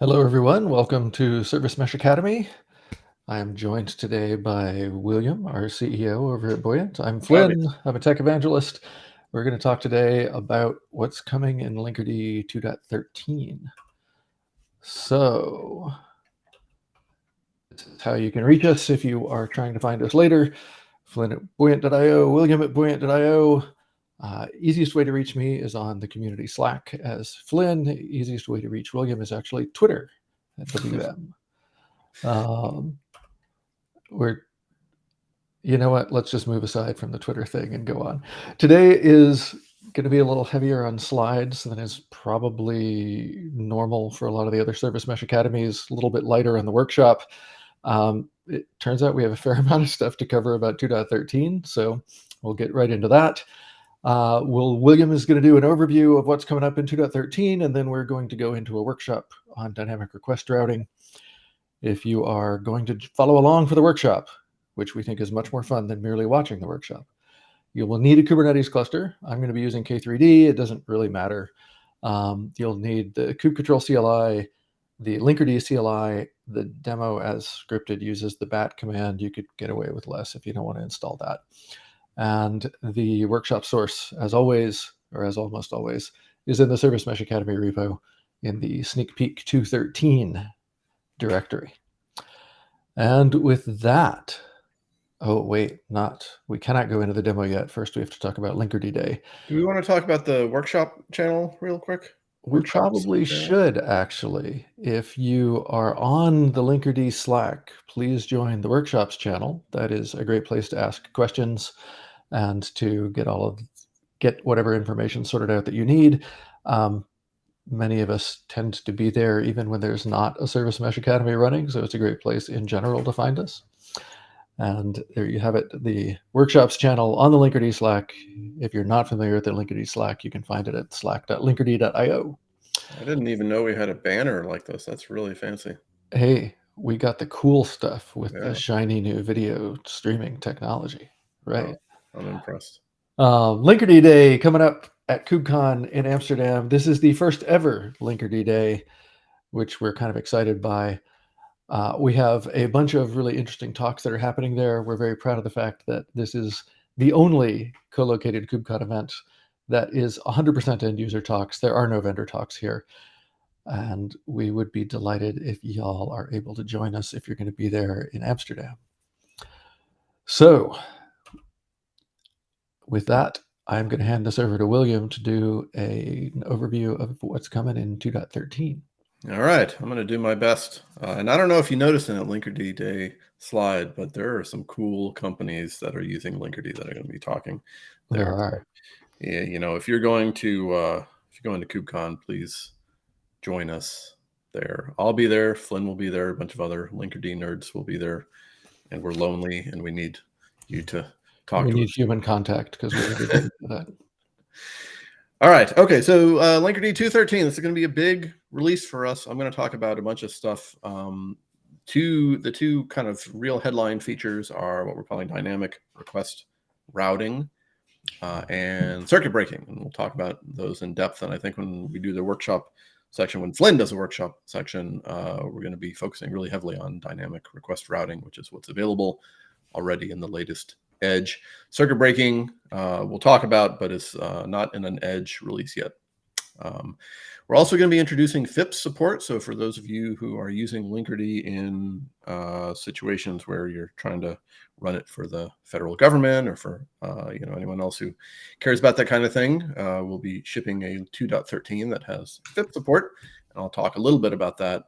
Hello, everyone. Welcome to Service Mesh Academy. I am joined today by William, our CEO over at Buoyant. I'm Howdy. Flynn. I'm a tech evangelist. We're going to talk today about what's coming in Linkerd 2.13. So, this is how you can reach us if you are trying to find us later. Flynn at buoyant.io, William at buoyant.io. Easiest way to reach me is on the community Slack as Flynn. Easiest way to reach William is actually Twitter at WM. We're You know what? Let's just move aside from the Twitter thing and go on. Today is going to be a little heavier on slides than is probably normal for a lot of the other Service Mesh Academies, a little bit lighter on the workshop. It turns out we have a fair amount of stuff to cover about 2.13, so we'll get right into that. William is going to do an overview of what's coming up in 2.13, and then we're going to go into a workshop on dynamic request routing. If you are going to follow along for the workshop, which we think is much more fun than merely watching the workshop, you will need a Kubernetes cluster. I'm going to be using K3D. It doesn't really matter. You'll need the kubectl CLI, the Linkerd CLI. The demo as scripted uses the bat command. You could get away with less if you don't want to install that. And the workshop source, as always, or as almost always, is in the Service Mesh Academy repo in the sneak peek 213 directory. And with that, we cannot go into the demo yet. First, we have to talk about Linkerd Day. Do we want to talk about the workshop channel real quick? We probably should, actually. If you are on the Linkerd Slack, please join the workshops channel. That is a great place to ask questions and to get whatever information sorted out that you need. Many of us tend to be there even when there's not a Service Mesh Academy running, so it's a great place in general to find us. And there you have it, the workshops channel on the Linkerd Slack. If you're not familiar with the Linkerd Slack, you can find it at slack.linkerd.io. I didn't even know we had a banner like this. That's really fancy. Hey, we got the cool stuff with the shiny new video streaming technology, right? Oh, I'm impressed. Linkerd Day coming up at KubeCon in Amsterdam. This is the first ever Linkerd Day, which we're kind of excited by. We have a bunch of really interesting talks that are happening there. We're very proud of the fact that this is the only co-located KubeCon event that is 100% end user talks. There are no vendor talks here. And we would be delighted if y'all are able to join us if you're going to be there in Amsterdam. So with that, I'm going to hand this over to William to do an overview of what's coming in 2.13. All right, I'm going to do my best. And I don't know if you noticed in that Linkerd Day slide, but there are some cool companies that are using Linkerd that are going to be talking. There are. Yeah, if you're going to KubeCon, please join us there. I'll be there. Flynn will be there. A bunch of other Linkerd nerds will be there. And we're lonely, and we need you to talk to us. We need human contact because we need to get into that. All right. Okay. So Linkerd 2.13, this is going to be a big release for us. I'm going to talk about a bunch of stuff. The two kind of real headline features are what we're calling dynamic request routing and circuit breaking. And we'll talk about those in depth. And I think when we do the workshop section, when Flynn does the workshop section, we're going to be focusing really heavily on dynamic request routing, which is what's available already in the latest Edge. Circuit breaking we'll talk about, but it's not in an Edge release yet. We're also going to be introducing FIPS support. So for those of you who are using Linkerd in situations where you're trying to run it for the federal government or for anyone else who cares about that kind of thing, we'll be shipping a 2.13 that has FIPS support, and I'll talk a little bit about that.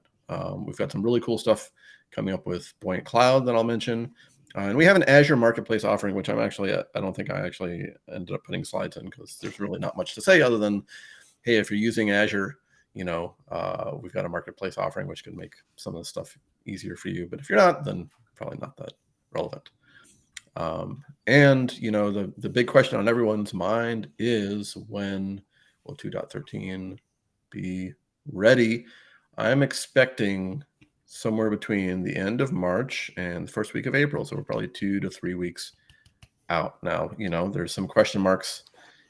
We've got some really cool stuff coming up with Buoyant Cloud that I'll mention. And we have an Azure Marketplace offering, which I don't think I actually ended up putting slides in because there's really not much to say other than, hey, if you're using Azure, we've got a Marketplace offering, which can make some of the stuff easier for you. But if you're not, then probably not that relevant. And the big question on everyone's mind is, when will 2.13 be ready? I'm expecting somewhere between the end of March and the first week of April. So we're probably 2 to 3 weeks out now. There's some question marks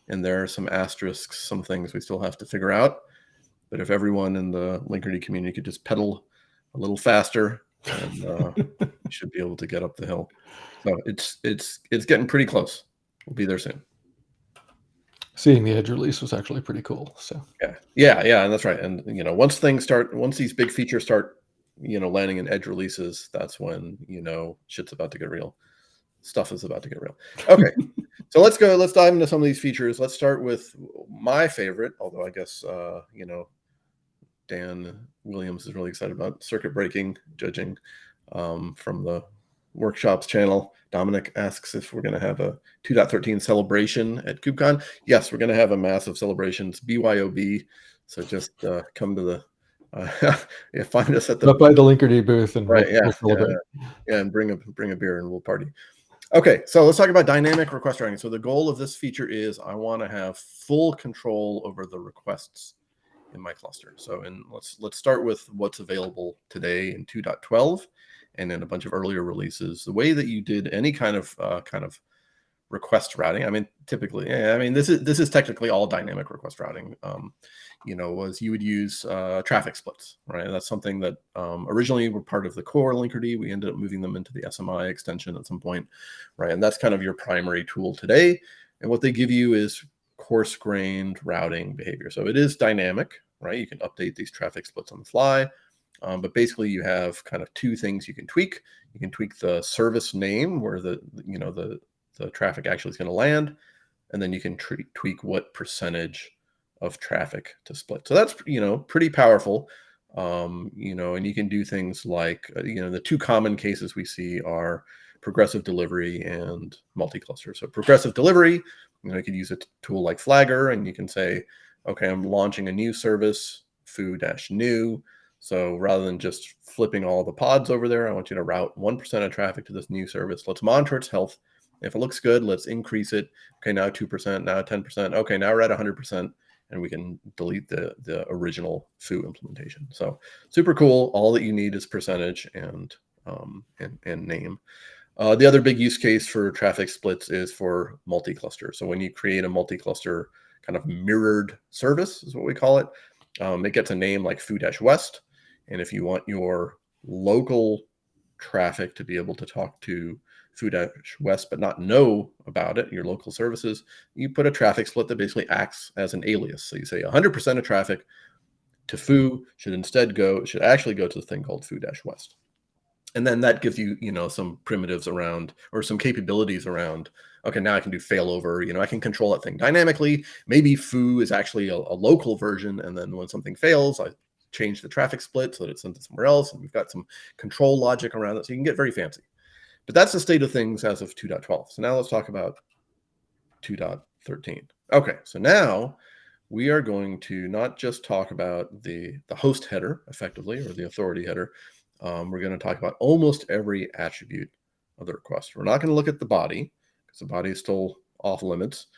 in there, some asterisks, some things we still have to figure out. But if everyone in the Linkerd community could just pedal a little faster, and you should be able to get up the hill. So it's getting pretty close. We'll be there soon. Seeing the Edge release was actually pretty cool. So Yeah, and that's right. And once these big features start, landing in Edge releases, that's when shit's about to get real. Stuff is about to get real. Okay, so let's dive into some of these features. Let's start with my favorite, although I guess Dan Williams is really excited about circuit breaking judging from the Workshops channel. Dominic asks if we're going to have a 2.13 celebration at KubeCon. Yes, we're going to have a massive celebration. It's BYOB. So just come to the find us at the up by the Linkerd booth, and right. we'll celebrate. Yeah, and bring a beer and we'll party. Okay, so let's talk about dynamic request routing. So the goal of this feature is I want to have full control over the requests in my cluster. So let's start with what's available today in 2.12 and in a bunch of earlier releases. The way that you did any kind of request routing, I mean, typically, this is technically all dynamic request routing. Was you would use traffic splits, right? That's something that originally were part of the core Linkerd. We ended up moving them into the SMI extension at some point, right? And that's kind of your primary tool today. And what they give you is coarse-grained routing behavior. So it is dynamic, right? You can update these traffic splits on the fly. But basically, you have kind of two things you can tweak. You can tweak the service name where the traffic actually is going to land, and then you can tweak what percentage of traffic to split. So that's pretty powerful. And you can do things like the two common cases we see are progressive delivery and multi-cluster. So progressive delivery, you could use a tool like Flagger, and you can say, okay, I'm launching a new service, foo-new. So rather than just flipping all the pods over there, I want you to route 1% of traffic to this new service. Let's monitor its health. If it looks good, let's increase it. Okay, now 2%, now 10%. Okay, now we're at 100%, and we can delete the original foo implementation. So super cool. All that you need is percentage and name. The other big use case for traffic splits is for multi-cluster. So when you create a multi-cluster kind of mirrored service is what we call it, it gets a name like foo-west. And if you want your local traffic to be able to talk to foo-west but not know about it, your local services, you put a traffic split that basically acts as an alias. So you say 100% of traffic to foo should actually go to the thing called foo-west. And then that gives you, some primitives around, or some capabilities around, okay, now I can do failover, I can control that thing dynamically. Maybe foo is actually a local version. And then when something fails, I change the traffic split so that it's sent to somewhere else. And we've got some control logic around it. So you can get very fancy. But that's the state of things as of 2.12. So now let's talk about 2.13. Okay, so now we are going to not just talk about the host header, effectively, or the authority header. We're going to talk about almost every attribute of the request. We're not going to look at the body, because the body is still off limits,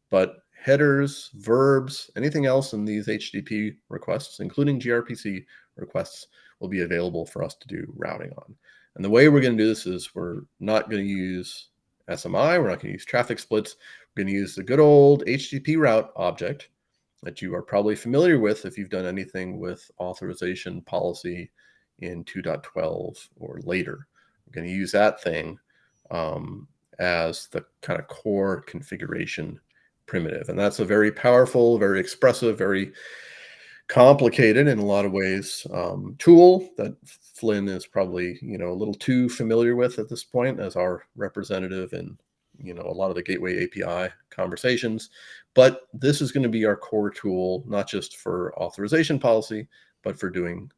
but headers, verbs, anything else in these HTTP requests, including gRPC requests, will be available for us to do routing on. And the way we're going to do this is we're not going to use SMI. We're not going to use traffic splits. We're going to use the good old HTTP route object that you are probably familiar with if you've done anything with authorization policy in 2.12 or later. We're going to use that thing as the kind of core configuration primitive. And that's a very powerful, very expressive, very complicated in a lot of ways tool that Flynn is probably a little too familiar with at this point as our representative in a lot of the gateway API conversations. But this is going to be our core tool, not just for authorization policy, but for doing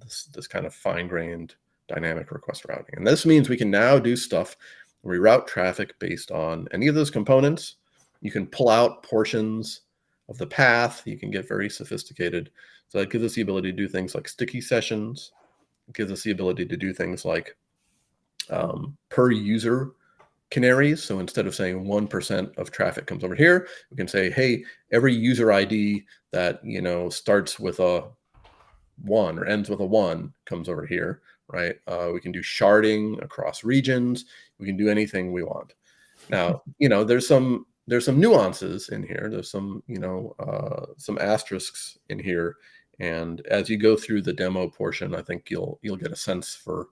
this kind of fine-grained dynamic request routing. And this means we can now do stuff where we route traffic based on any of those components. You can pull out portions of the path. You can get very sophisticated. So that gives us the ability to do things like sticky sessions. It gives us the ability to do things like per user canaries. So instead of saying 1% of traffic comes over here, we can say, hey, every user ID that starts with a 1 or ends with a 1 comes over here, right? We can do sharding across regions. We can do anything we want. Now, there's some nuances in here. There's some asterisks in here. And as you go through the demo portion, I think you'll get a sense for,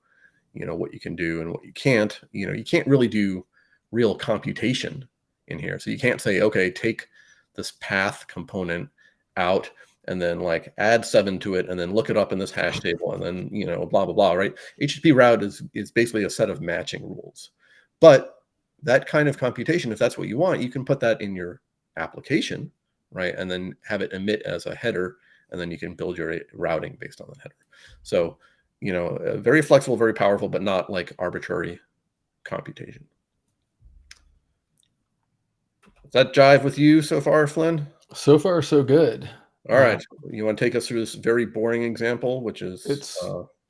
what you can do and what you can't. You can't really do real computation in here. So you can't say, okay, take this path component out and then like add 7 to it and then look it up in this hash table and then, blah, blah, blah, right? HTTP route is basically a set of matching rules. But that kind of computation, if that's what you want, you can put that in your application, right? And then have it emit as a header, and then you can build your routing based on the header. So, very flexible, very powerful, but not like arbitrary computation. Does that jive with you so far, Flynn? So far, so good. All right. You want to take us through this very boring example, which is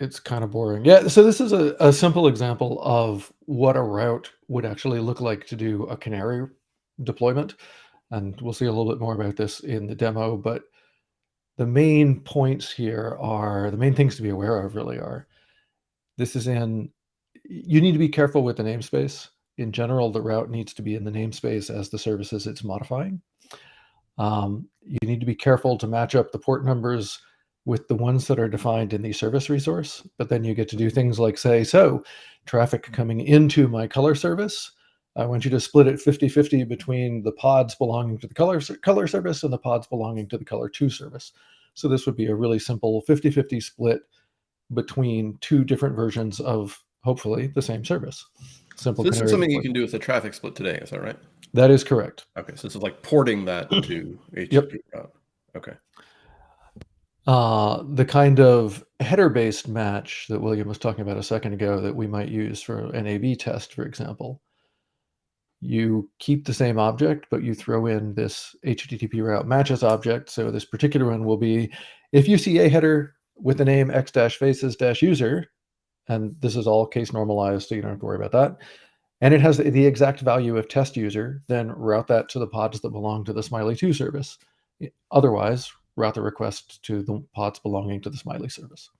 It's kind of boring. Yeah. So this is a simple example of what a route would actually look like to do a canary deployment. And we'll see a little bit more about this in the demo. But the main points here are the main things to be aware of really are this is in, you need to be careful with the namespace. In general, the route needs to be in the namespace as the services it's modifying. You need to be careful to match up the port numbers with the ones that are defined in the service resource, but then you get to do things like say, so traffic coming into my color service, I want you to split it 50-50 between the pods belonging to the color service and the pods belonging to the color 2 service. So this would be a really simple 50-50 split between two different versions of hopefully the same service. Simple. So this is something you can do with the traffic split today, is that right? That is correct. Okay, so this is like porting that to HTTP route. Okay. The kind of header-based match that William was talking about a second ago that we might use for an A/B test, for example, you keep the same object, but you throw in this HTTP route matches object. So this particular one will be, if you see a header with the name x-faces-user, and this is all case normalized, so you don't have to worry about that, and it has the exact value of test user, then route that to the pods that belong to the Smiley 2 service. Otherwise, route the request to the pods belonging to the Smiley service.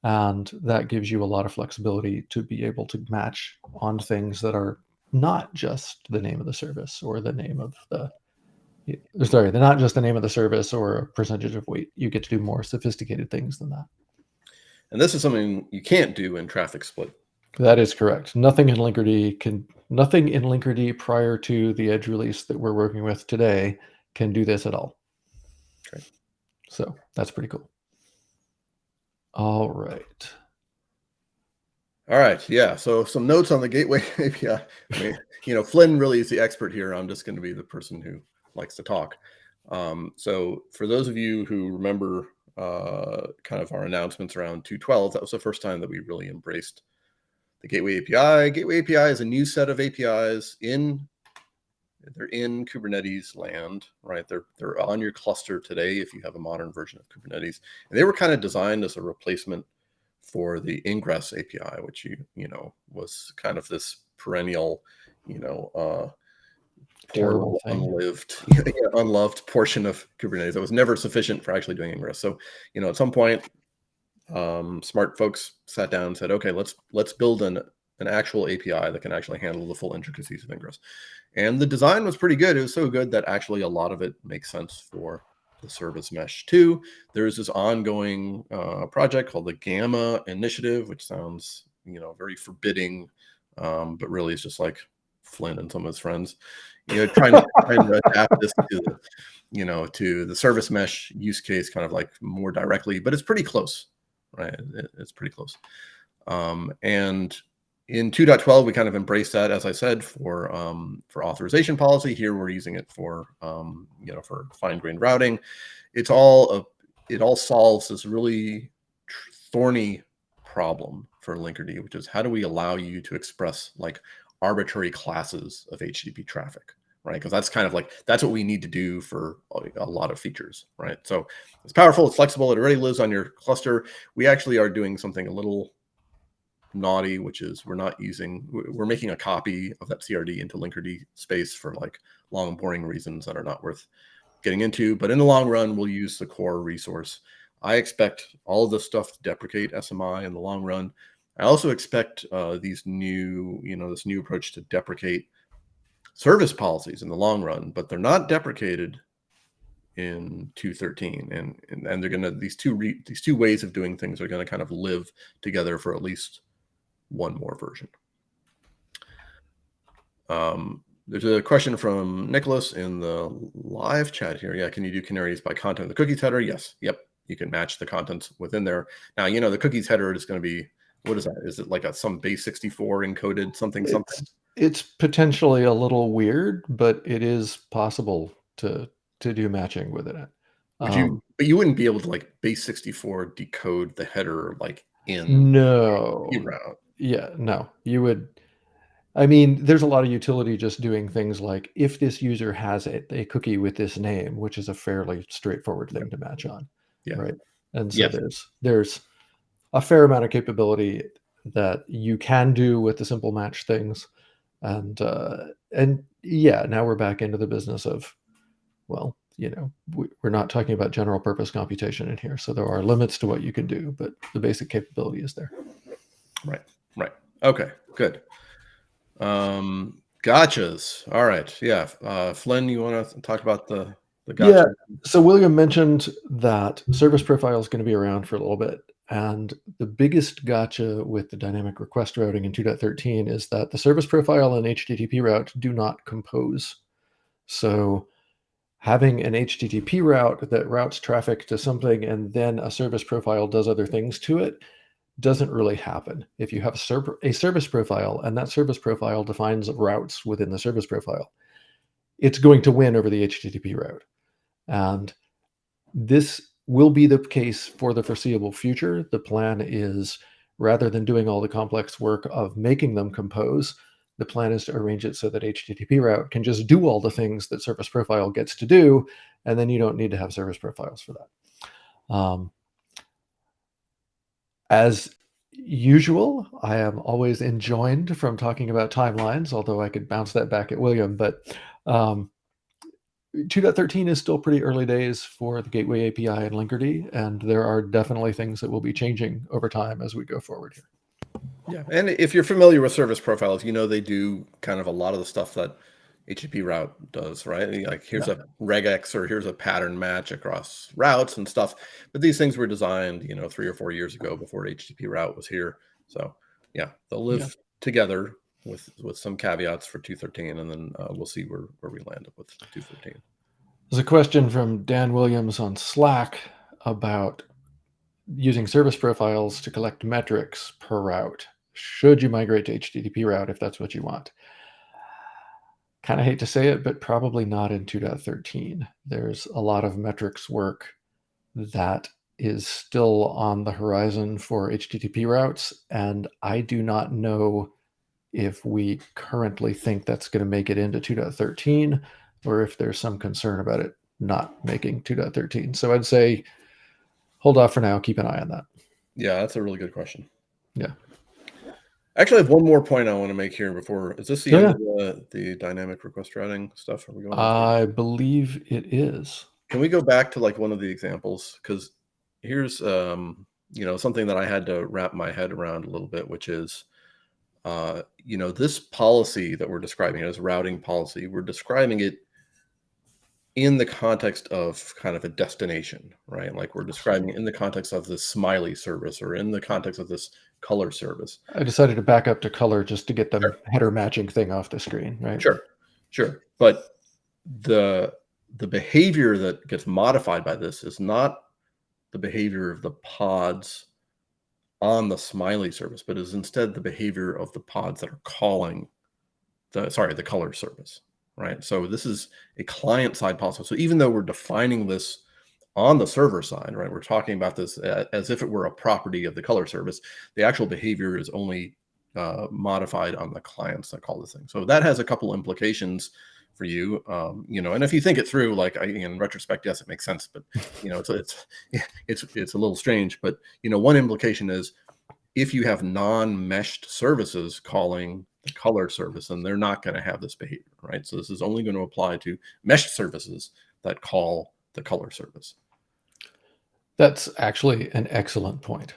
And that gives you a lot of flexibility to be able to match on things that are not just the name of the service or the name of they're not just the name of the service or a percentage of weight. You get to do more sophisticated things than that. And this is something you can't do in traffic split. That is correct. Nothing in Linkerd prior to the Edge release that we're working with today can do this at all. Okay. So that's pretty cool. All right. Yeah. So some notes on the gateway API. I mean, Flynn really is the expert here. I'm just going to be the person who likes to talk. So for those of you who remember kind of our announcements around 2.12, that was the first time that we really embraced the Gateway API. Gateway API is a new set of APIs they're in Kubernetes land, right? They're on your cluster today if you have a modern version of Kubernetes. And they were kind of designed as a replacement for the Ingress API, which was kind of this perennial, portal, unloved portion of Kubernetes that was never sufficient for actually doing Ingress. So, at some point, smart folks sat down and said, okay, let's build an actual API that can actually handle the full intricacies of Ingress. And the design was pretty good. It was so good that actually a lot of it makes sense for the service mesh too. There's this ongoing project called the Gamma Initiative, which sounds, very forbidding, but really it's just like Flynn and some of his friends, trying to adapt this to the service mesh use case kind of like more directly, but it's pretty close, right? It's pretty close. And in 2.12, we kind of embraced that, as I said, for authorization policy. Here, we're using it for for fine-grained routing. It all solves this really thorny problem for Linkerd, which is how do we allow you to express like arbitrary classes of HTTP traffic, right? Because that's kind of like that's what we need to do for a lot of features, right? So it's powerful, it's flexible, it already lives on your cluster. We actually are doing something a little naughty, which is we're making a copy of that CRD into Linkerd space for like long boring reasons that are not worth getting into, but in the long run we'll use the core resource. I expect all of this stuff to deprecate SMI in the long run. I also expect this new approach to deprecate service policies in the long run, but they're not deprecated in 2.13, and they're gonna these two ways of doing things are gonna kind of live together for at least one more version. There's a question from Nicholas in the live chat here. Yeah, can you do canaries by content of the cookies header? Yes. Yep. You can match the contents within there. Now, the cookies header is going to be, what is that? Is it like some base 64 encoded something? It's potentially a little weird, but it is possible to do matching within it. But you wouldn't be able to like base 64 decode the header like in No. route. Yeah, no. You would. I mean, there's a lot of utility just doing things like if this user has a cookie with this name, which is a fairly straightforward thing to match on, Yeah. right? And so Yes. there's a fair amount of capability that you can do with the simple match things, and yeah, now we're back into the business of, well, we're not talking about general purpose computation in here, so there are limits to what you can do, but the basic capability is there. Right. Right. Okay. Good. Gotchas. All right. Yeah. Flynn, you want to talk about the Yeah. gotcha? So William mentioned that service profile is going to be around for a little bit. And the biggest gotcha with the dynamic request routing in 2.13 is that the service profile and HTTP route do not compose. So having an HTTP route that routes traffic to something and then a service profile does other things to it doesn't really happen. If you have a service profile and that service profile defines routes within the service profile, it's going to win over the HTTP route. And this will be the case for the foreseeable future. The plan is, rather than doing all the complex work of making them compose, the plan is to arrange it so that HTTP route can just do all the things that service profile gets to do, and then you don't need to have service profiles for that. As usual, I am always enjoined from talking about timelines, although I could bounce that back at William, but 2.13 is still pretty early days for the Gateway API and Linkerd, and there are definitely things that will be changing over time as we go forward here. Yeah, and if you're familiar with service profiles, they do kind of a lot of the stuff that HTTP route does, right? Like here's a regex or here's a pattern match across routes and stuff. But these things were designed, 3 or 4 years ago before HTTP route was here. So yeah, they'll live together with some caveats for 2.13, and then we'll see where we land up with 2.13. There's a question from Dan Williams on Slack about using service profiles to collect metrics per route. Should you migrate to HTTP route if that's what you want? Kind of hate to say it, but probably not in 2.13. There's a lot of metrics work that is still on the horizon for HTTP routes, and I do not know if we currently think that's going to make it into 2.13 or if there's some concern about it not making 2.13. So I'd say hold off for now, keep an eye on that. Yeah, that's a really good question. Yeah. Actually, I have one more point I want to make here before. Is this the end of the dynamic request routing stuff? Are we going? I believe it is. Can we go back to like one of the examples? Because here's something that I had to wrap my head around a little bit, which is this policy that we're describing as routing policy. We're describing it in the context of kind of a destination, right? Like we're describing it in the context of this smiley service or in the context of this color service. I decided to back up to color just to get the header matching thing off the screen, right? Sure. But the behavior that gets modified by this is not the behavior of the pods on the smiley service, but is instead the behavior of the pods that are calling the color service, right? So this is a client side policy. So even though we're defining this on the server side, right, we're talking about this as if it were a property of the color service, the actual behavior is only modified on the clients that call this thing. So that has a couple implications for you, and if you think it through, like in retrospect, yes, it makes sense, but it's a little strange. But one implication is if you have non-meshed services calling the color service, and they're not going to have this behavior, right? So this is only going to apply to meshed services that call the color service. That's actually an excellent point.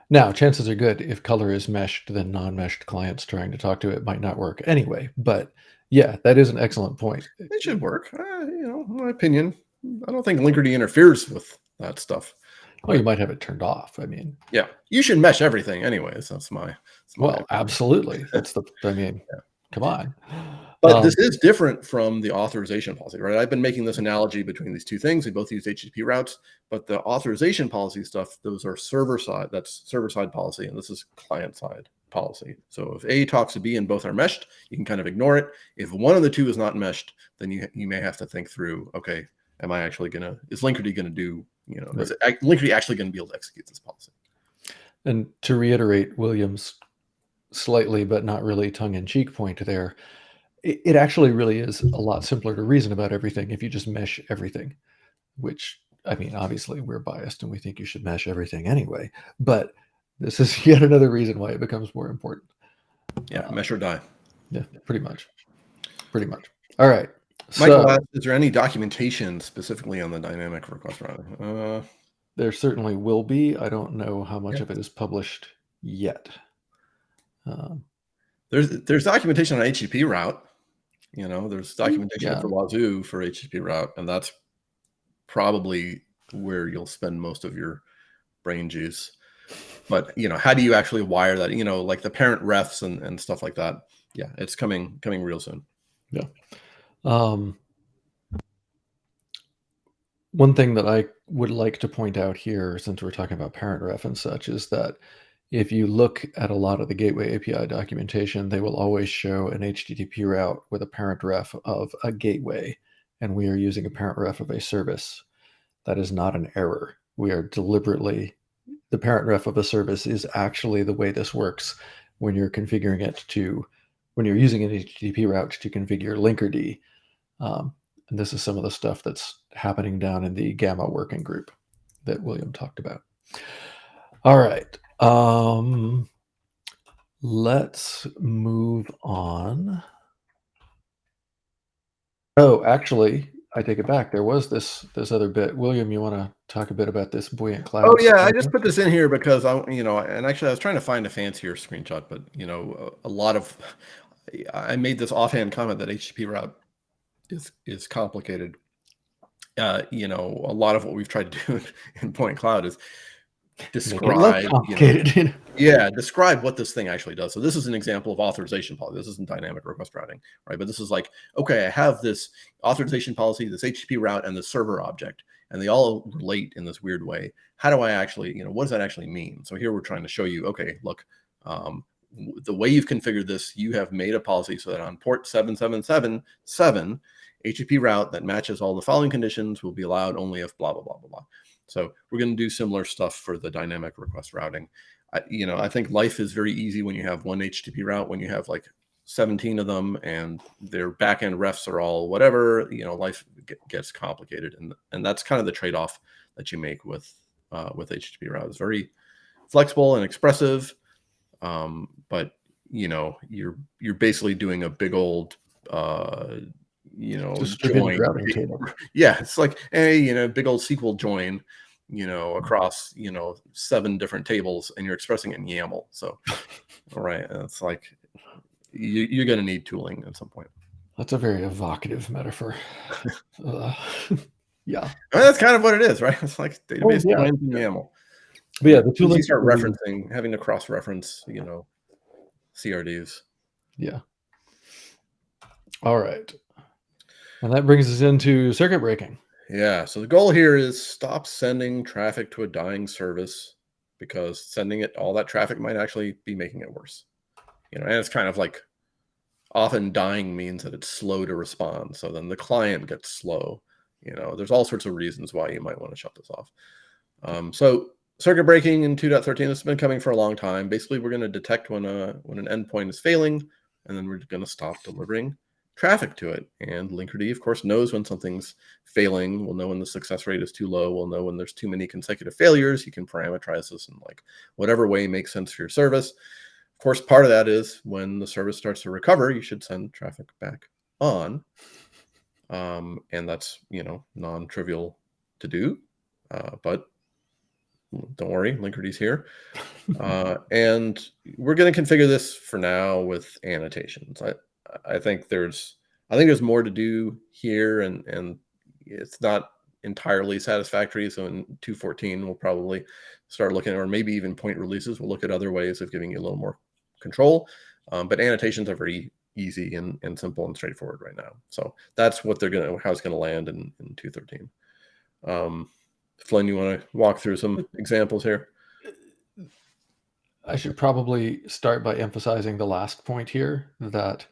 Now, chances are good if color is meshed, then non-meshed clients trying to talk to it might not work anyway. But yeah, that is an excellent point. It should work. In my opinion, I don't think Linkerd interferes with that stuff. Well, you But might have it turned off. I mean, yeah, you should mesh everything anyways. That's my well, opinion. absolutely. I mean, come on. But this is different from the authorization policy, right? I've been making this Yeah. analogy between these two things. We both use HTTP routes, but the authorization policy stuff, those are server side. That's server side policy, and this is client side policy. So if A talks to B and both are meshed, you can kind of ignore it. If one of the two is not meshed, then you may have to think through, okay, is Linkerd gonna do, Right. is Linkerd actually gonna be able to execute this policy? And to reiterate William's slightly but not really tongue-in-cheek point there, it actually really is a lot simpler to reason about everything if you just mesh everything, which, I mean, obviously we're biased and we think you should mesh everything anyway, but this is yet another reason why it becomes more important. Yeah, mesh or die. Yeah, pretty much. Pretty much. All right. Michael So asks, is there any documentation specifically on the dynamic request routing? there certainly will be. I don't know how much Yeah. of it is published yet. There's documentation on HTTP route. There's documentation Yeah, for Wazoo for HTTP route, and that's probably where you'll spend most of your brain juice. But how do you actually wire that? Like the parent refs and stuff like that. Yeah, it's coming real soon. yeah. One thing that I would like to point out here, since we're talking about parent ref and such, is that if you look at a lot of the Gateway API documentation, they will always show an HTTP route with a parent ref of a gateway, and we are using a parent ref of a service. That is not an error. We are deliberately, the parent ref of a service is actually the way this works when you're configuring it when you're using an HTTP route to configure Linkerd. And this is some of the stuff that's happening down in the Gamma working group that William talked about. All right. Let's move on. Oh, actually, I take it back. There was this other bit. William, you want to talk a bit about this buoyant Oh clouds? yeah, I just put this in here because and actually I was trying to find a fancier screenshot, but a lot of I made this offhand comment that HTTP route is complicated. A lot of what we've tried to do in Point Cloud is Make it less describe, complicated. describe what this thing actually does. So this is an example of authorization policy. This isn't dynamic request routing, right? But this is like, okay, I have this authorization policy, this HTTP route, and the server object, and they all relate in this weird way. How do I actually, what does that actually mean? So here we're trying to show you, okay, look, the way you've configured this, you have made a policy so that on port 7777, HTTP route that matches all the following conditions will be allowed only if blah, blah, blah, blah, blah. So we're going to do similar stuff for the dynamic request routing. I think life is very easy when you have one HTTP route, when you have like 17 of them and their backend refs are all whatever, life gets complicated. And that's kind of the trade-off that you make with HTTP route. It's very flexible and expressive. But you're basically doing a big old Distributed join. routing table. Yeah, it's like a big old SQL join, across 7 different tables, and you're expressing it in YAML. So, all right, it's like you're going to need tooling at some point. That's a very evocative metaphor. Yeah. I mean, that's kind of what it is, right? It's like database yeah. joins in YAML. But yeah, the Once tooling you start referencing, having to cross-reference, CRDs. Yeah. All right. And that brings us into circuit breaking. Yeah. So the goal here is stop sending traffic to a dying service, because sending it all that traffic might actually be making it worse. And it's kind of like often dying means that it's slow to respond. So then the client gets slow. There's all sorts of reasons why you might want to shut this off. So circuit breaking in 2.13, this has been coming for a long time. Basically, we're going to detect when an endpoint is failing, and then we're going to stop delivering traffic to it. And Linkerd, of course, knows when something's failing. We'll know when the success rate is too low. We'll know when there's too many consecutive failures. You can parameterize this in like whatever way makes sense for your service. Of course, part of that is when the service starts to recover, you should send traffic back on. And that's, non-trivial to do. But Don't worry, Linkerd's here. And we're going to configure this for now with annotations. I think there's more to do here, and it's not entirely satisfactory. So in 2.14, we'll probably start looking, or maybe even point releases, we'll look at other ways of giving you a little more control. But annotations are very easy and simple and straightforward right now. So that's what how it's gonna land in 2.13. Flynn, you want to walk through some examples here? I should probably start by emphasizing the last point here, that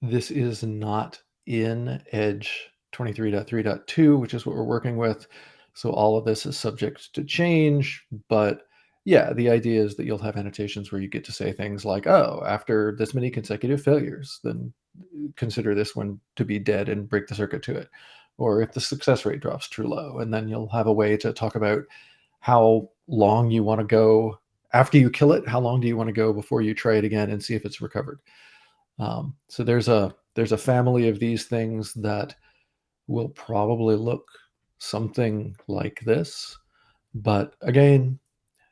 this is not in Edge 23.3.2, which is what we're working with. So all of this is subject to change. But yeah, the idea is that you'll have annotations where you get to say things like, oh, after this many consecutive failures, then consider this one to be dead and break the circuit to it. Or if the success rate drops too low, and then you'll have a way to talk about how long you want to go after you kill it. How long do you want to go before you try it again and see if it's recovered? So there's a family of these things that will probably look something like this. But again,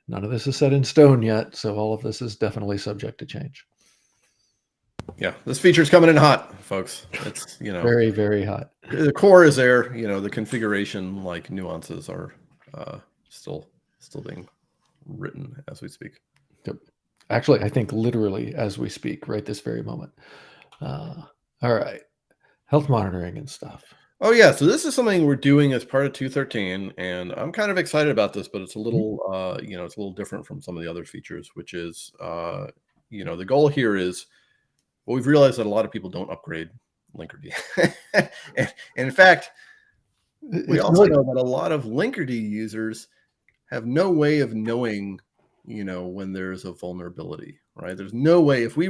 none of this is set in stone yet, so all of this is definitely subject to change. Yeah, this feature's coming in hot, folks. It's Very, very hot. the core is there. The configuration like nuances are still being written as we speak. Yep. Actually, I think literally as we speak, right this very moment. All right, health monitoring and stuff. Oh yeah, so this is something we're doing as part of 2.13, and I'm kind of excited about this, but it's a little, it's a little different from some of the other features, which is, the goal here is, well, we've realized that a lot of people don't upgrade Linkerd. and in fact, we also know that a lot of Linkerd users have no way of knowing, when there's a vulnerability, right? There's no way if we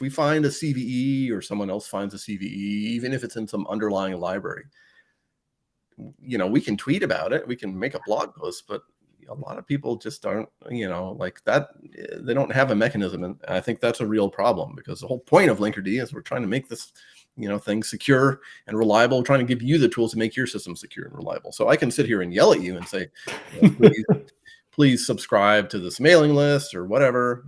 find a CVE or someone else finds a CVE, even if it's in some underlying library, we can tweet about it, we can make a blog post, but a lot of people just aren't, like that. They don't have a mechanism. And I think that's a real problem, because the whole point of Linkerd is we're trying to make this, thing secure and reliable, trying to give you the tools to make your system secure and reliable. So I can sit here and yell at you and say, please subscribe to this mailing list or whatever,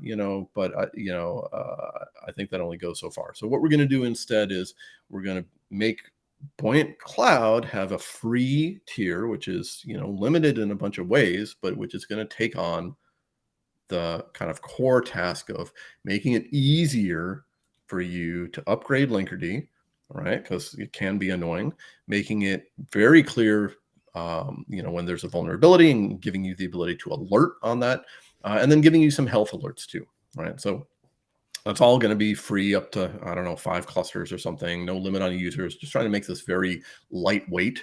but I think that only goes so far. So what we're going to do instead is we're going to make Buoyant Cloud have a free tier, which is, limited in a bunch of ways, but which is going to take on the kind of core task of making it easier for you to upgrade Linkerd, right? Because it can be annoying, making it very clear, when there's a vulnerability, and giving you the ability to alert on that, and then giving you some health alerts too, right? So that's all going to be free up to, I don't know, 5 clusters or something, no limit on users, just trying to make this very lightweight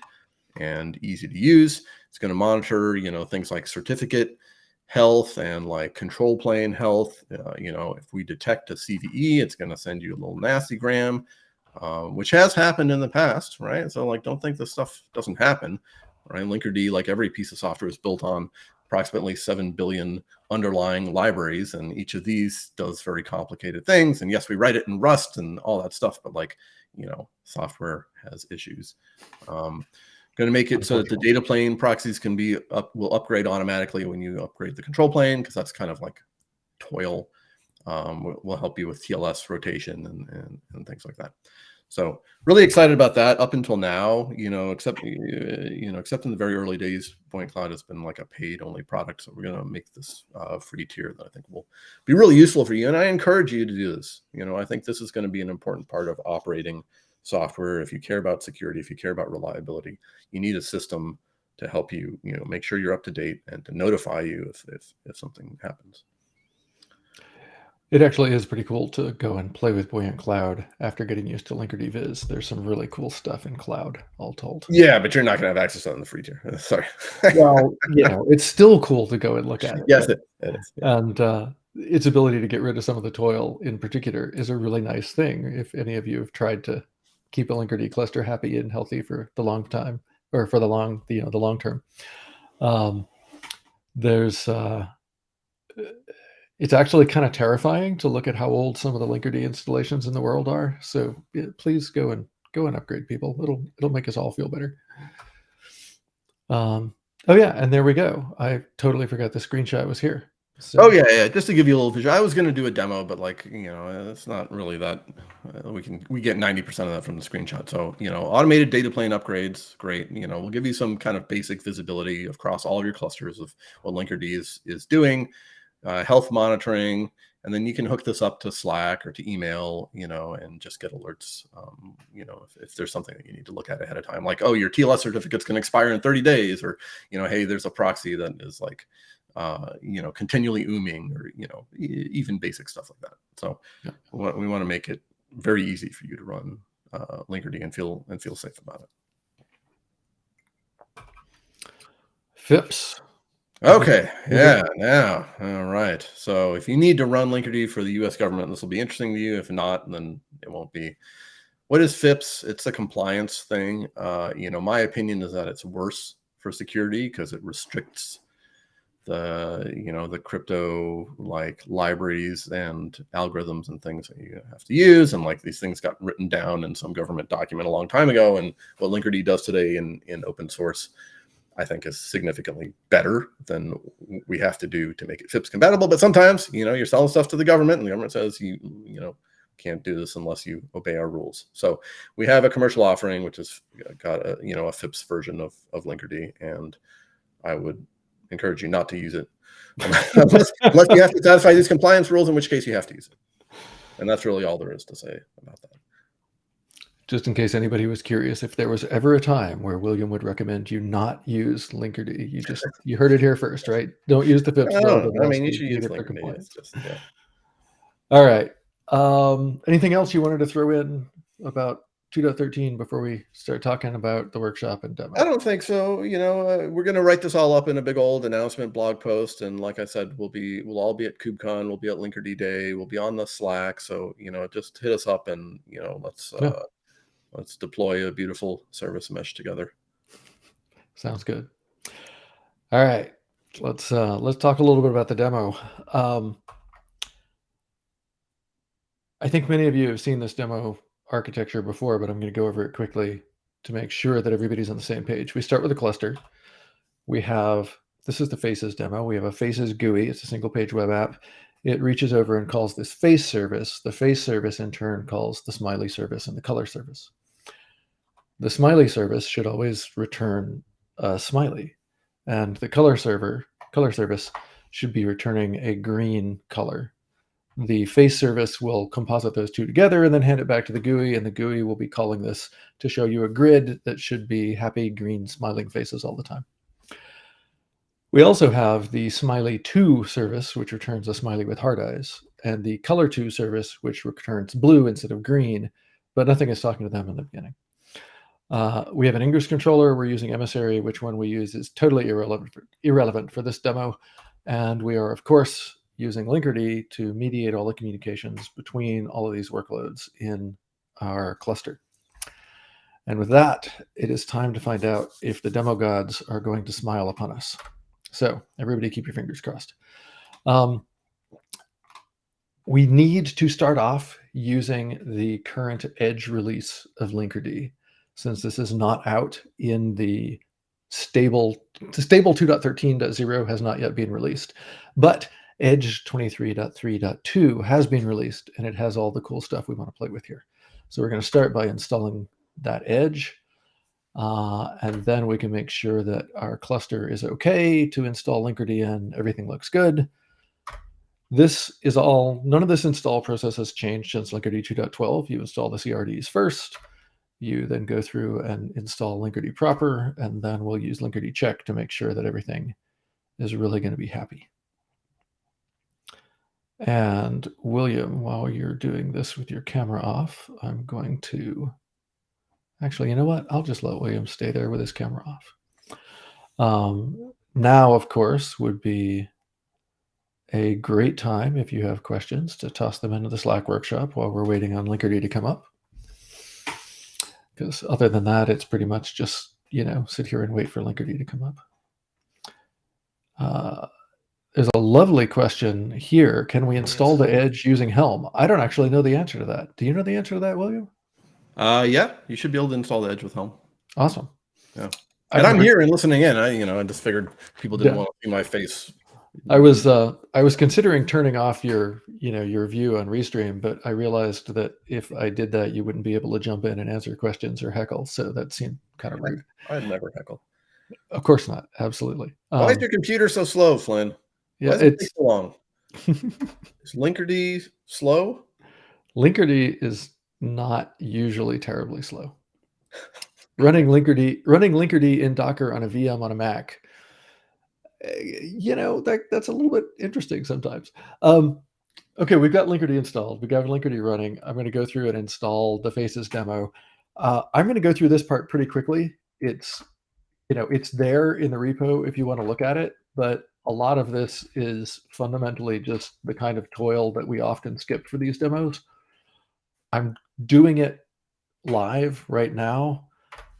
and easy to use. It's going to monitor, things like certificate health and like control plane health. If we detect a CVE, it's going to send you a little nastygram, which has happened in the past, right? So like, don't think this stuff doesn't happen, right? Linkerd, like every piece of software, is built on approximately 7 billion underlying libraries, and each of these does very complicated things. And yes, we write it in Rust and all that stuff, but like, software has issues. Going to make it so that the data plane proxies will upgrade automatically when you upgrade the control plane, because that's kind of like toil. Will help you with TLS rotation and things like that. So really excited about that. Up until now, except in the very early days, Buoyant Cloud has been like a paid only product. So we're going to make this free tier that I think will be really useful for you. And I encourage you to do this. I think this is going to be an important part of operating software. If you care about security, if you care about reliability, you need a system to help you, make sure you're up to date and to notify you if something happens. It actually is pretty cool to go and play with Buoyant Cloud after getting used to Linkerd Viz. There's some really cool stuff in Cloud, all told. Yeah, but you're not going to have access to it in the free tier. Sorry. Well, it's still cool to go and look at it. Yes, it is. Yeah. And its ability to get rid of some of the toil in particular is a really nice thing. If any of you have tried to keep a Linkerd cluster happy and healthy for the long time, or for the long term, there's it's actually kind of terrifying to look at how old some of the Linkerd installations in the world are. So please go and upgrade, people. It'll make us all feel better. Oh yeah, and there we go. I totally forgot the screenshot was here. Oh, So yeah, just to give you a little visual. I was gonna do a demo, but, like, it's not really that we get 90% of that from the screenshot. So, automated data plane upgrades, great. We'll give you some kind of basic visibility across all of your clusters of what Linkerd is doing, health monitoring, and then you can hook this up to Slack or to email, and just get alerts, if there's something that you need to look at ahead of time, like, oh, your TLS certificate's going to expire in 30 days, or, hey, there's a proxy that is like, continually ooming, or, even basic stuff like that. So yeah. we want to make it very easy for you to run Linkerd and feel safe about it. FIPS. Okay. Yeah. Now, all right. So if you need to run Linkerd for the U.S. government, this will be interesting to you. If not, then it won't be. What is FIPS? It's a compliance thing. My opinion is that it's worse for security because it restricts the crypto, like, libraries and algorithms and things that you have to use. And, like, these things got written down in some government document a long time ago. And what Linkerd does today in open source, I think, is significantly better than we have to do to make it FIPS compatible. But sometimes, you're selling stuff to the government, and the government says you can't do this unless you obey our rules. So we have a commercial offering which has got a FIPS version of Linkerd, and I would encourage you not to use it unless you have to satisfy these compliance rules, in which case you have to use it. And that's really all there is to say about that. Just in case anybody was curious, if there was ever a time where William would recommend you not use Linkerd, you heard it here first, right? Don't use the FIPS build unless You you should need use it for Linkerd. compliance. It's just, yeah. All right. Anything else you wanted to throw in about 2.13 before we start talking about the workshop and demo? I don't think so. We're going to write this all up in a big old announcement blog post. And like I said, we'll all be at KubeCon. We'll be at Linkerd Day. We'll be on the Slack. So, just hit us up, and, let's deploy a beautiful service mesh together. Sounds good. All right. Let's talk a little bit about the demo. I think many of you have seen this demo architecture before, but I'm going to go over it quickly to make sure that everybody's on the same page. We start with a cluster. This is the Faces demo. We have a Faces GUI. It's a single page web app. It reaches over and calls this face service. The face service in turn calls the smiley service and the color service. The smiley service should always return a smiley, and the color service should be returning a green color. The face service will composite those two together and then hand it back to the GUI, and the GUI will be calling this to show you a grid that should be happy green smiling faces all the time. We also have the smiley2 service, which returns a smiley with heart eyes, and the color2 service, which returns blue instead of green, but nothing is talking to them in the beginning. We have an Ingress controller. We're using Emissary. Which one we use is totally irrelevant for this demo. And we are, of course, using Linkerd to mediate all the communications between all of these workloads in our cluster. And with that, it is time to find out if the demo gods are going to smile upon us. So everybody keep your fingers crossed. We need to start off using the current Edge release of Linkerd, since this is not out in the stable 2.13.0 has not yet been released, but Edge 23.3.2 has been released, and it has all the cool stuff we want to play with here. So we're going to start by installing that Edge, and then we can make sure that our cluster is okay to install Linkerd and everything looks good. None of this install process has changed since Linkerd 2.12. You install the CRDs first. You then go through and install Linkerd proper, and then we'll use Linkerd check to make sure that everything is really going to be happy. And William, while you're doing this with your camera off, I'm going to... Actually, you know what? I'll just let William stay there with his camera off. Now, of course, would be a great time, if you have questions, to toss them into the Slack workshop while we're waiting on Linkerd to come up. Because other than that, it's pretty much just, sit here and wait for Linkerd to come up. There's a lovely question here. Can we install the Edge using Helm? I don't actually know the answer to that. Do you know the answer to that, William? Yeah, you should be able to install the Edge with Helm. Awesome. Yeah. And I've I'm never. here and listening in. I just figured people didn't Yeah. want to see my face. I was considering turning off your view on Restream, but I realized that if I did that, you wouldn't be able to jump in and answer questions or heckle. So that seemed kind of rude. I'd never heckle. Of course not. Absolutely. Why is your computer so slow, Flynn? Why Yeah, does it take it's so long? Is Linkerd slow? Linkerd is not usually terribly slow. Running Linkerd in Docker on a VM on a Mac, that's a little bit interesting sometimes. Okay, we've got Linkerd installed. We've got Linkerd running. I'm going to go through and install the Faces demo. I'm going to go through this part pretty quickly. It's there in the repo if you want to look at it, but a lot of this is fundamentally just the kind of toil that we often skip for these demos. I'm doing it live right now,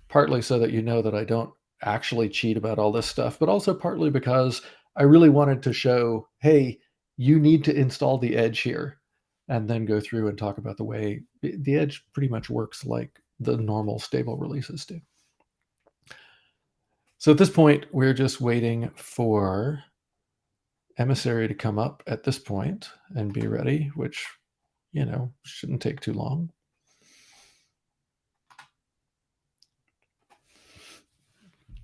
partly so that you know that I don't actually cheat about all this stuff, but also partly because I really wanted to show, hey, you need to install the Edge here, and then go through and talk about the way the Edge pretty much works like the normal stable releases do. So at this point, we're just waiting for Emissary to come up at this point and be ready, which, shouldn't take too long.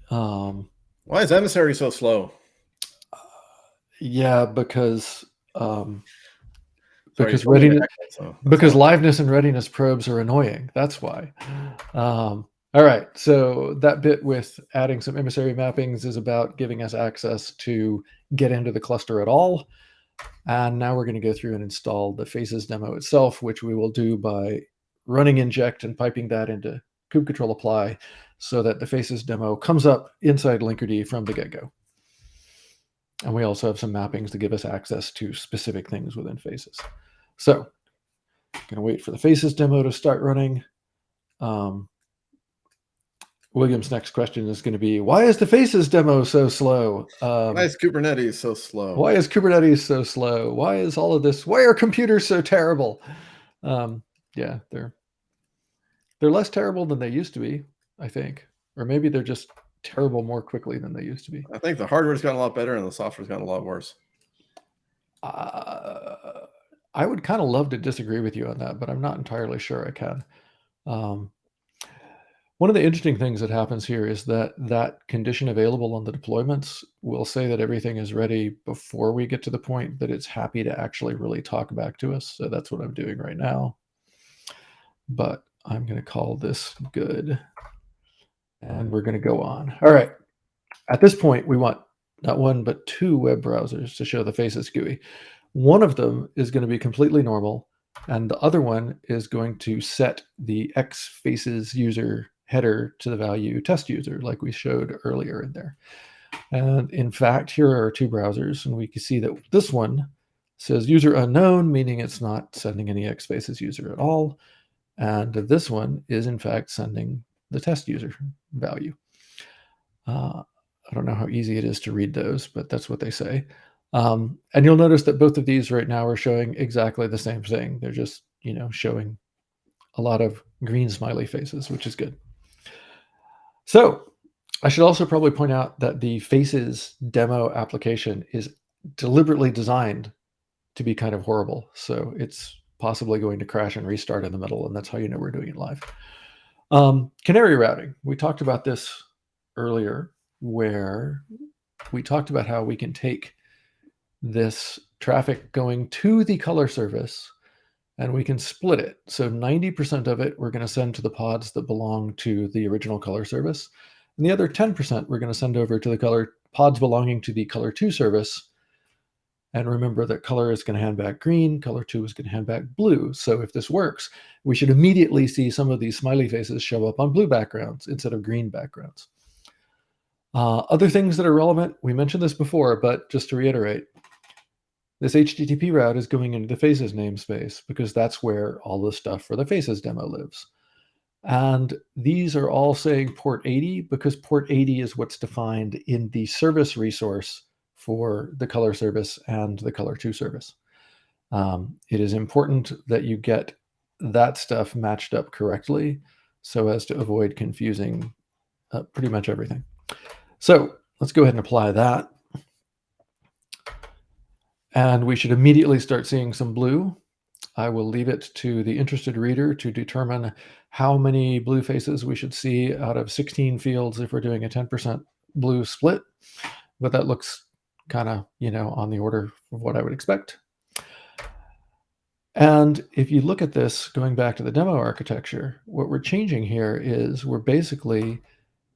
Why is Emissary so slow? Yeah, because Sorry, because you told me to readiness heckle, so because all. liveness and readiness probes are annoying. That's why. All right, so that bit with adding some emissary mappings is about giving us access to get into the cluster at all. And now we're going to go through and install the Faces demo itself, which we will do by running inject and piping that into kubectl apply so that the Faces demo comes up inside Linkerd from the get-go. And we also have some mappings to give us access to specific things within Faces. So I'm going to wait for the Faces demo to start running. William's next question is going to be, why is the Faces demo so slow? Why is Kubernetes so slow? Why is Kubernetes so slow? Why is all of this? Why are computers so terrible? Yeah, they're less terrible than they used to be, I think. Or maybe they're just terrible more quickly than they used to be. I think the hardware's gotten a lot better and the software's gotten a lot worse. I would kind of love to disagree with you on that, but I'm not entirely sure I can. One of the interesting things that happens here is that condition available on the deployments will say that everything is ready before we get to the point that it's happy to actually really talk back to us. So that's what I'm doing right now. But I'm going to call this good. And we're going to go on. All right. At this point, we want not one, but two web browsers to show the Faces GUI. One of them is going to be completely normal, and the other one is going to set the X Faces user header to the value test user, like we showed earlier in there. And in fact, here are our two browsers, and we can see that this one says user unknown, meaning it's not sending any X Faces user at all. And this one is in fact sending the test user value. I don't know how easy it is to read those, but that's what they say. And you'll notice that both of these right now are showing exactly the same thing. They're just, showing a lot of green smiley faces, which is good. So I should also probably point out that the Faces demo application is deliberately designed to be kind of horrible. So it's possibly going to crash and restart in the middle, and that's how you know we're doing it live. Canary routing. We talked about this earlier, where we talked about how we can take this traffic going to the color service and we can split it. So 90% of it we're going to send to the pods that belong to the original color service. And the other 10% we're going to send over to the color pods belonging to the color 2 service. And remember that color is going to hand back green, color 2 is going to hand back blue. So if this works, we should immediately see some of these smiley faces show up on blue backgrounds instead of green backgrounds. Other things that are relevant, we mentioned this before, but just to reiterate, this HTTP route is going into the Faces namespace because that's where all the stuff for the Faces demo lives. And these are all saying port 80 because port 80 is what's defined in the service resource for the color service and the color 2 service. It is important that you get that stuff matched up correctly so as to avoid confusing pretty much everything. So let's go ahead and apply that. And we should immediately start seeing some blue. I will leave it to the interested reader to determine how many blue faces we should see out of 16 fields if we're doing a 10% blue split. But that looks kind of, on the order of what I would expect. And if you look at this, going back to the demo architecture, what we're changing here is we're basically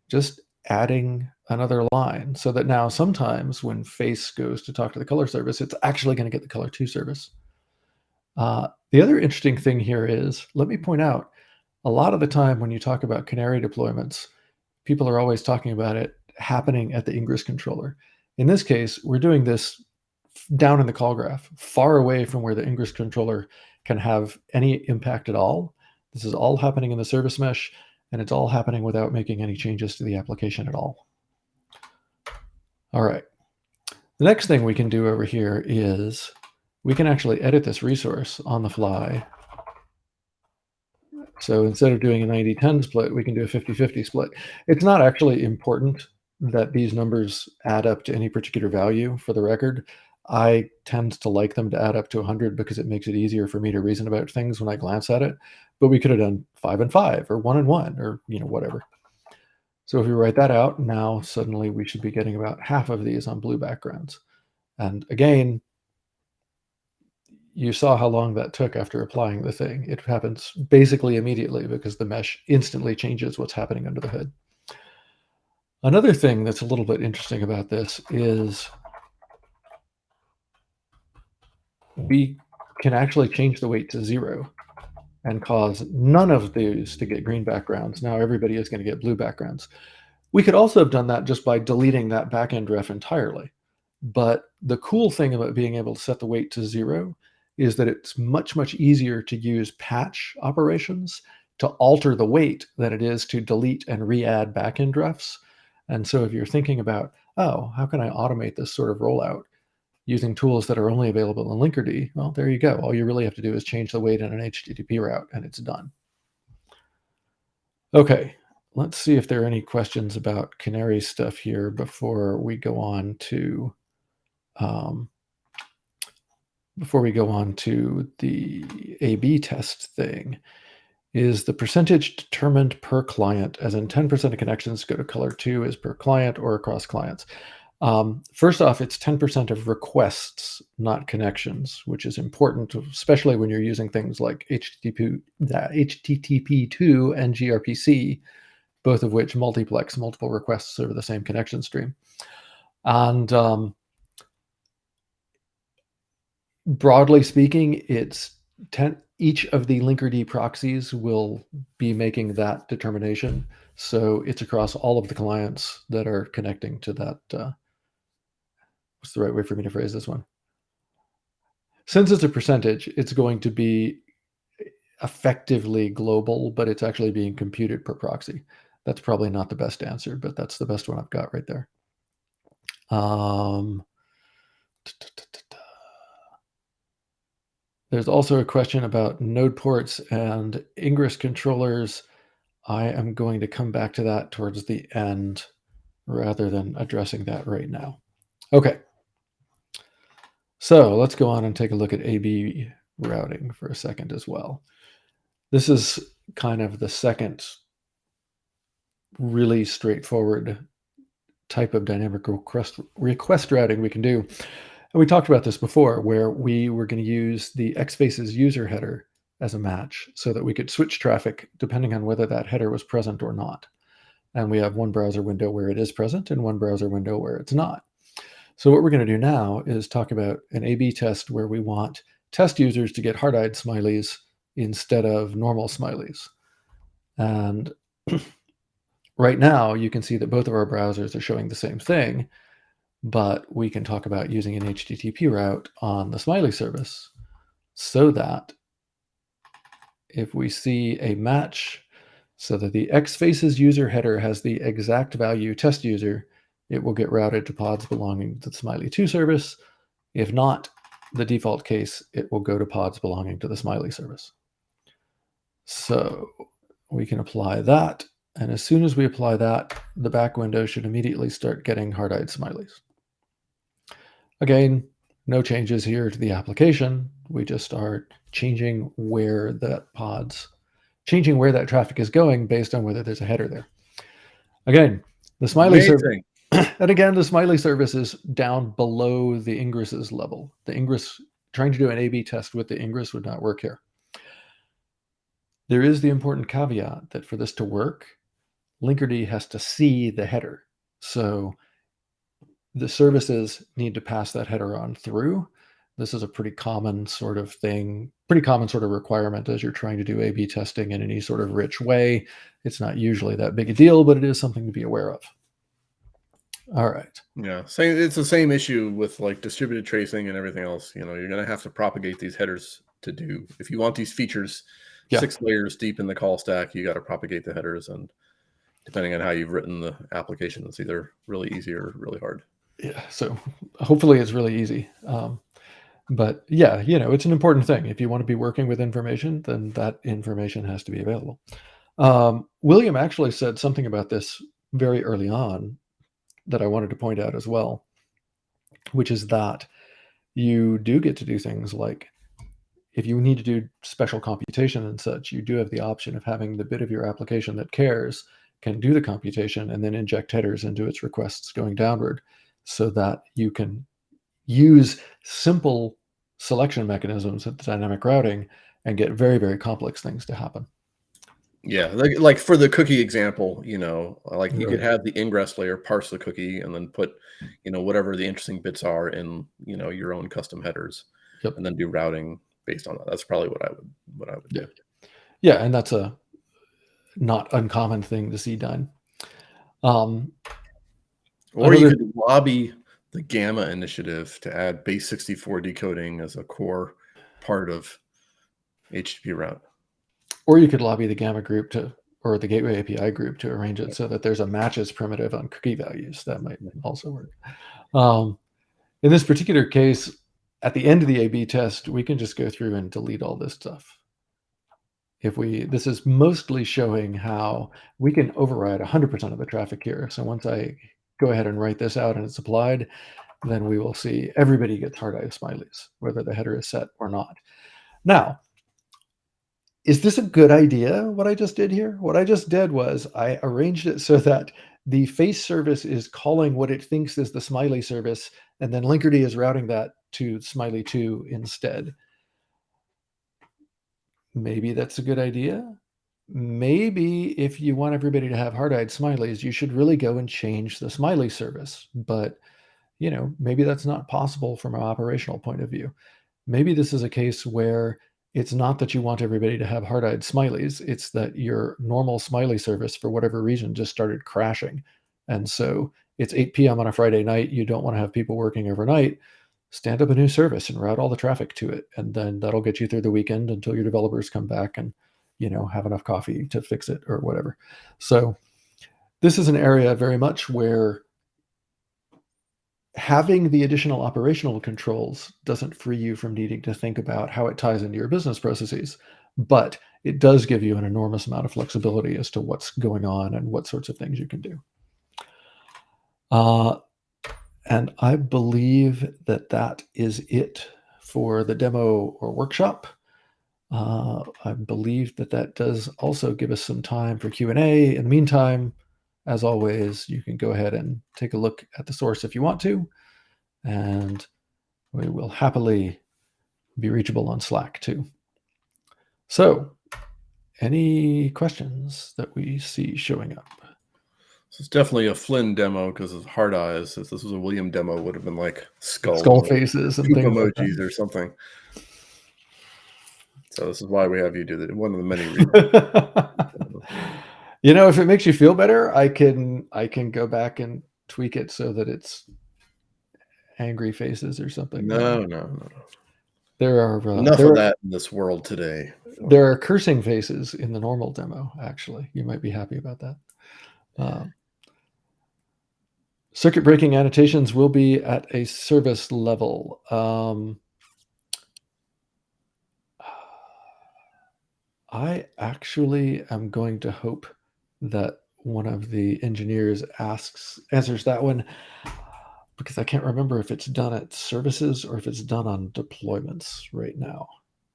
just adding another line so that now sometimes when face goes to talk to the color service, it's actually going to get the color 2 service. The other interesting thing here is, let me point out, a lot of the time when you talk about canary deployments, people are always talking about it happening at the Ingress controller. In this case, we're doing this down in the call graph, far away from where the Ingress controller can have any impact at all. This is all happening in the service mesh, and it's all happening without making any changes to the application at all. All right. The next thing we can do over here is we can actually edit this resource on the fly. So instead of doing a 90-10 split, we can do a 50-50 split. It's not actually important that these numbers add up to any particular value for the record. I tend to like them to add up to 100 because it makes it easier for me to reason about things when I glance at it. But we could have done 5 and 5 or 1 and 1 or whatever. So if we write that out, now suddenly we should be getting about half of these on blue backgrounds. And again, you saw how long that took after applying the thing. It happens basically immediately because the mesh instantly changes what's happening under the hood. Another thing that's a little bit interesting about this is we can actually change the weight to 0 and cause none of these to get green backgrounds. Now everybody is going to get blue backgrounds. We could also have done that just by deleting that backend ref entirely. But the cool thing about being able to set the weight to 0 is that it's much, much easier to use patch operations to alter the weight than it is to delete and re-add backend refs. And so if you're thinking about, oh, how can I automate this sort of rollout using tools that are only available in Linkerd, well, there you go. All you really have to do is change the weight in an HTTP route, and it's done. Okay, let's see if there are any questions about Canary stuff here before we go on to the A/B test thing. Is the percentage determined per client, as in 10% of connections go to color 2 is per client or across clients? First off, it's 10% of requests, not connections, which is important, especially when you're using things like HTTP2 and gRPC, both of which multiplex multiple requests over the same connection stream. And broadly speaking, it's 10. Each of the Linkerd proxies will be making that determination. So it's across all of the clients that are connecting to that. What's the right way for me to phrase this one? Since it's a percentage, it's going to be effectively global, but it's actually being computed per proxy. That's probably not the best answer, but that's the best one I've got right there. There's also a question about node ports and Ingress controllers. I am going to come back to that towards the end rather than addressing that right now. Okay. So let's go on and take a look at A/B routing for a second as well. This is kind of the second really straightforward type of dynamic request routing we can do. And we talked about this before, where we were going to use the XFaces user header as a match so that we could switch traffic depending on whether that header was present or not. And we have one browser window where it is present and one browser window where it's not. So what we're going to do now is talk about an A/B test where we want test users to get hard-eyed smileys instead of normal smileys. And right now, you can see that both of our browsers are showing the same thing, but we can talk about using an HTTP route on the smiley service so that if we see a match so that the XFaces user header has the exact value test user, it will get routed to pods belonging to the Smiley 2 service. If not, the default case, it will go to pods belonging to the Smiley service. So we can apply that And as soon as we apply that, the back window should immediately start getting hard-eyed smileys. Again, no changes here to the application. We just are changing where that traffic is going based on whether there's a header there. Again, the smiley service, Amazing. and again, the smiley service is down below the Ingress's level. The Ingress, trying to do an A/B test with the Ingress would not work here. There is the important caveat that for this to work, Linkerd has to see the header. So the services need to pass that header on through. This is a pretty common sort of thing, pretty common sort of requirement as you're trying to do A/B testing in any sort of rich way. It's not usually that big a deal, but it is something to be aware of. All right. Yeah, same. It's the same issue with like distributed tracing and everything else. You're going to have to propagate these headers to do. If you want these features Yeah. 6 layers deep in the call stack, you got to propagate the headers, and depending on how you've written the application, it's either really easy or really hard. Yeah. So hopefully it's really easy. But yeah, it's an important thing. If you want to be working with information, then that information has to be available. William actually said something about this very early on that I wanted to point out as well, which is that you do get to do things like if you need to do special computation and such, you do have the option of having the bit of your application that cares can do the computation and then inject headers into its requests going downward so that you can use simple selection mechanisms at the dynamic routing and get very, very complex things to happen. Yeah, like for the cookie example, like you could Right. have the ingress layer parse the cookie and then put, whatever the interesting bits are in, your own custom headers, Yep. and then do routing based on that. That's probably what I would Yeah. do. Yeah, and that's a not uncommon thing to see done. Um, Or you another, could lobby the Gamma initiative to add base 64 decoding as a core part of HTTP route. or you could lobby the Gamma group or the Gateway API group to arrange it so that there's a matches primitive on cookie values. That might also work. In this particular case, at the end of the A/B test, we can just go through and delete all this stuff. This is mostly showing how we can override 100% of the traffic here. So once I go ahead and write this out and it's applied, then we will see everybody gets hard-eyed smileys, whether the header is set or not. Now, is this a good idea, what I just did here? What I just did was I arranged it so that the face service is calling what it thinks is the smiley service, and then Linkerd is routing that to smiley2 instead. Maybe that's a good idea. Maybe if you want everybody to have hard-eyed smileys, you should really go and change the smiley service. But, maybe that's not possible from an operational point of view. Maybe this is a case where it's not that you want everybody to have hard-eyed smileys, it's that your normal smiley service, for whatever reason, just started crashing. And so it's 8 p.m. on a Friday night, you don't want to have people working overnight, stand up a new service and route all the traffic to it. And then that'll get you through the weekend until your developers come back and, have enough coffee to fix it or whatever. So this is an area very much where having the additional operational controls doesn't free you from needing to think about how it ties into your business processes, but it does give you an enormous amount of flexibility as to what's going on and what sorts of things you can do. And I believe that that is it for the demo or workshop. I believe that that does also give us some time for Q&A. In the meantime, as always, you can go ahead and take a look at the source if you want to, and we will happily be reachable on Slack too. So, any questions that we see showing up? So it's definitely a Flynn demo because of hard eyes. If this was a William demo, it would have been like Skull skull faces and poop things like emojis or something. So this is why we have you do that. One of the many reasons. that. If it makes you feel better, I can go back and tweak it so that it's angry faces or something. No. There are Enough of that in this world today. there are cursing faces in the normal demo. Actually, you might be happy about that. Circuit breaking annotations will be at a service level. I actually am going to hope that one of the engineers answers that one, because I can't remember if it's done at services or if it's done on deployments right now,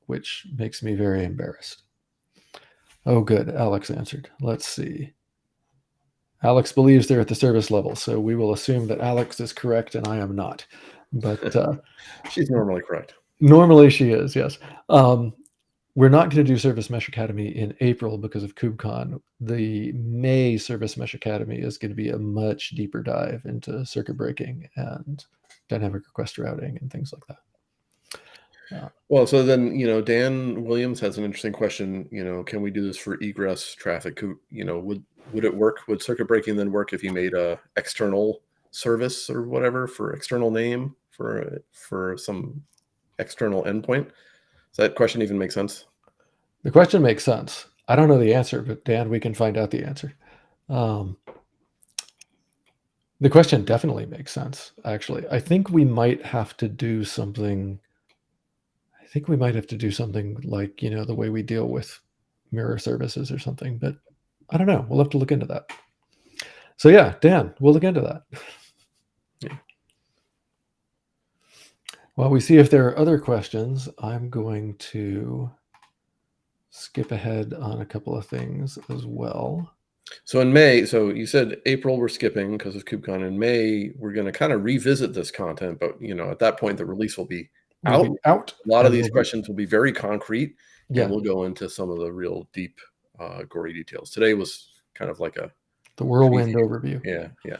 which makes me very embarrassed. Oh, good. Alex answered. Let's see. Alex believes they're at the service level, so we will assume that Alex is correct and I am not. But She's normally correct. normally she is, yes. We're not going to do Service Mesh Academy in April because of KubeCon. The May Service Mesh Academy is going to be a much deeper dive into circuit breaking and dynamic request routing and things like that. Well, so then, Dan Williams has an interesting question. Can we do this for egress traffic? Would it work? Would circuit breaking then work if you made a external service or whatever for external name for some external endpoint? Does that question even make sense? The question makes sense. I don't know the answer, but Dan, we can find out the answer. The question definitely makes sense, actually. I think we might have to do something. I think we might have to do something like, the way we deal with mirror services or something, but I don't know. We'll have to look into that. So yeah, Dan, we'll look into that. Yeah. While we see if there are other questions, I'm going to skip ahead on a couple of things as well. So in May, so you said April we're skipping because of KubeCon. In May, we're going to kind of revisit this content, but at that point the release will be out. A lot of these questions will be very concrete, yeah, and we'll go into some of the real deep, gory details. Today was kind of like the whirlwind preview. overview. Yeah.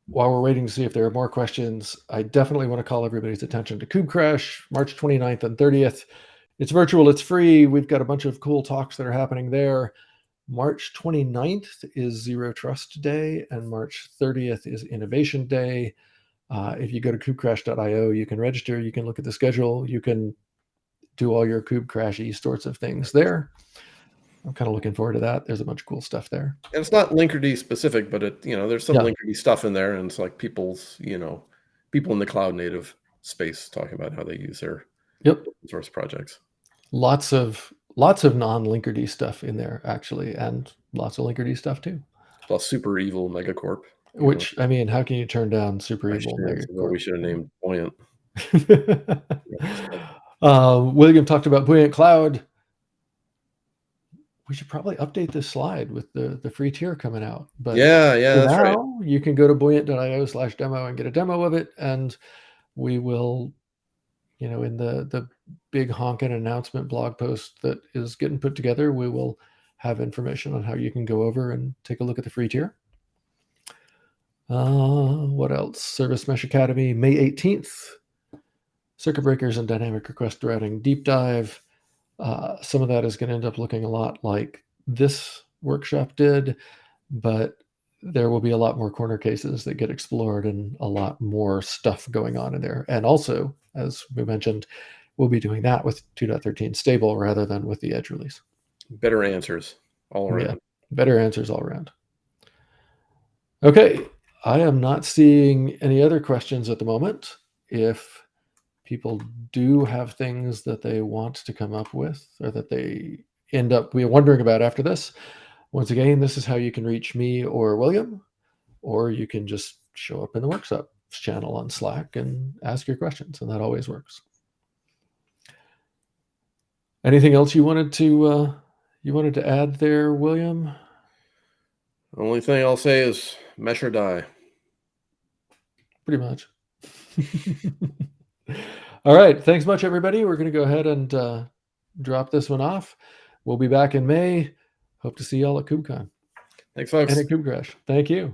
While we're waiting to see if there are more questions, I definitely want to call everybody's attention to Kube Crash, March 29th and 30th. It's virtual, it's free. We've got a bunch of cool talks that are happening there. March 29th is Zero Trust Day, and March 30th is Innovation Day. If you go to kubecrash.io, you can register, you can look at the schedule, you can do all your Kube Crashy sorts of things there. I'm kind of looking forward to that. There's a bunch of cool stuff there. And it's not Linkerd specific, but there's some Linkerd stuff in there, and it's like people in the cloud native space talking about how they use their open source projects. Lots of non-Linkerd stuff in there, actually, and lots of Linkerd stuff too. Plus super evil megacorp. Which, I mean, how can you turn down super evil megacorp? Well, we should have named Buoyant. William talked about Buoyant Cloud. We should probably update this slide with the free tier coming out. But yeah, that's now, right. You can go to buoyant.io/demo and get a demo of it, and we will, in the big honking announcement blog post that is getting put together, we will have information on how you can go over and take a look at the free tier. What else? Service Mesh Academy, May 18th. Circuit breakers and dynamic request routing deep dive. Some of that is going to end up looking a lot like this workshop did, but there will be a lot more corner cases that get explored and a lot more stuff going on in there. And also, as we mentioned, we'll be doing that with 2.13 stable rather than with the Edge release. Better answers all around. Yeah, better answers all around. Okay, I am not seeing any other questions at the moment. If people do have things that they want to come up with or that they end up wondering about after this, once again, this is how you can reach me or William, or you can just show up in the workshop channel on Slack and ask your questions, and that always works. Anything else you wanted to add there, William? The only thing I'll say is mesh or die. Pretty much. All right. Thanks much, everybody. We're going to go ahead and drop this one off. We'll be back in May. Hope to see y'all at KubeCon. Thanks, folks. And at Kube Crash. Thank you.